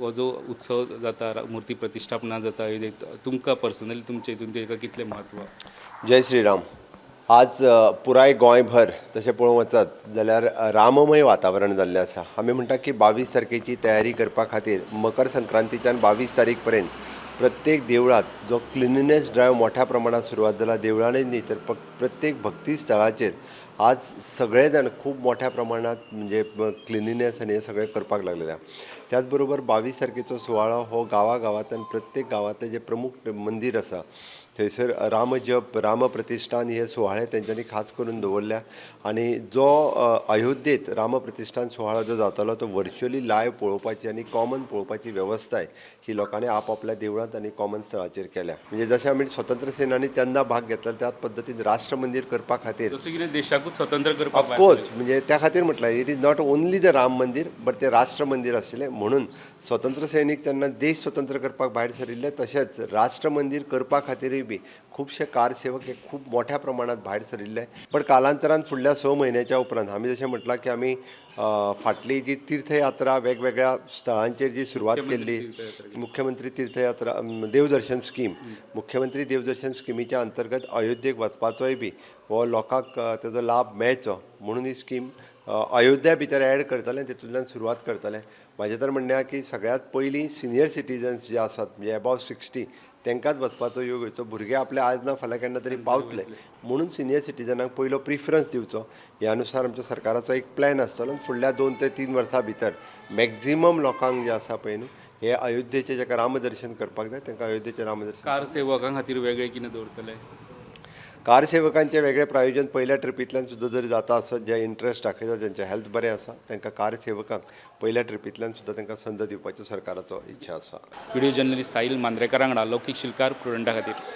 हो जो उत्सव जाता मुर्ती प्रतिश्ठापना जाता अयोध्येत तुमकां पर्सनली तुमच्या हितून तेका कितलें म्हत्व? जय श्रीराम. आज पुराय गोंयभर तशें पळोवंक वचत जाल्यार राममय वातावरण जाल्लें आसा. आमी म्हणटा की 22 तारखेची तयारी करपा खातीर मकर संक्रांतीच्यान 22 तारीख पर्यंत प्रत्येक देवळात जो क्लिनिनेस ड्रायव्ह मोठ्या प्रमाणात सुरवात जाला, देवळांनी न्ही तर प्रत्येक भक्ती स्थळाचेर आज सगळे जाण खूब मोठ्या प्रमाणात म्हणजे क्लिनिनेस आनी हें सगळें करपाक लागलेले आहा. त्याच बरोबर 22 तारखेचो सुवाळो हो गांवागांवांतल्यान प्रत्येक गांवांतलें जे प्रमुख मंदीर आसा थंयसर रामजप रामप्रतिश्ठान हे सुवाळे तेंच्यांनी खास करून दवरल्या आनी जो अयोध्येत रामप्रतिश्ठान सुवाळो जो जातलो तो व्हर्च्युअली लायव्ह पळोवपाची आनी कॉमन पळोवपाची वेवस्थाय ही लोकांनी आपआपल्या देवळांत आनी कॉमन स्थळाचेर केल्या. म्हणजे जशें आमी स्वतंत्र सेनानी तेन्ना भाग घेतला त्याच पद्दतीन राष्ट्र मंदीर करपा खातीर जसं कितें देशाकूच स्वतंत्र करपाक भायर ऑफकोर्स म्हणजे त्या खातीर म्हटलं it is not only the Ram मंदीर बट ते राष्ट्र मंदीर आशिल्लें म्हणून स्वतंत्र सैनीक तेन्ना देश स्वतंत्र करपाक भायर सरिल्ले तशेंच राष्ट्र मंदीर करपा खातीरूय बी खुबशे कारसेवक हे खूब मोठ्या प्रमाणात भायर सरिल्ले. पण कालांतरान फुडल्या 6 म्हयन्याच्या उपरांत आमी जशें म्हटलां की आमी फाटली जी तीर्थयात्रा वेगवेगळ्या स्थळांचेर जी सुरवात केल्ली मुख्यमंत्री तीर्थयात्रा देवदर्शन स्कीम मुख्यमंत्री देवदर्शन स्किमीच्या अंतर्गत अयोध्येक वचपाचोय बी हो लोकांक तेजो लाभ मेळचो म्हणून ही स्कीम अयोध्या भितर एड करतले तितूंतल्यान सुरवात करतले. म्हाजें तर म्हणणें आहा की सगळ्यांत पयलीं सिनियर सिटीजन्स जे आसात म्हणजे अबाव 60 तांकांच वचपाचो योग येवचो. भुरगे आपले आज ना फाल्यां केन्ना तरी पावतले म्हणून सिनियर सिटीजनांक पयलो प्रिफरन्स दिवचो ह्या अनुसार आमच्या सरकाराचो एक प्लॅन आसतलो आनी फुडल्या 2 ते 3 वर्सां भितर मॅक्झिमम लोकांक जे आसा पळय न्हू हे अयोध्येचें जेका रामदर्शन करपाक जाय तांकां अयोध्येचें रामदर्शन कार सेवकां खातीर वेगळे कितें दवरतले? कारसेवकांचे वेगळे प्रायोजन पयल्या ट्रिपींतल्यान सुद्दां जर जाता आसत जे इंट्रस्ट दाखयता जेंचे हेल्थ बरें आसा तांकां कारसेवकांक पयल्या ट्रिपींतल्यान सुद्दां तांकां संद दिवपाचो सरकाराचो इच्छा आसा. व्हिडिओ जर्नलिस्ट साहिल मांद्रेकारा वांगडा लौकीक शिलकार प्रुडंटा खातीर.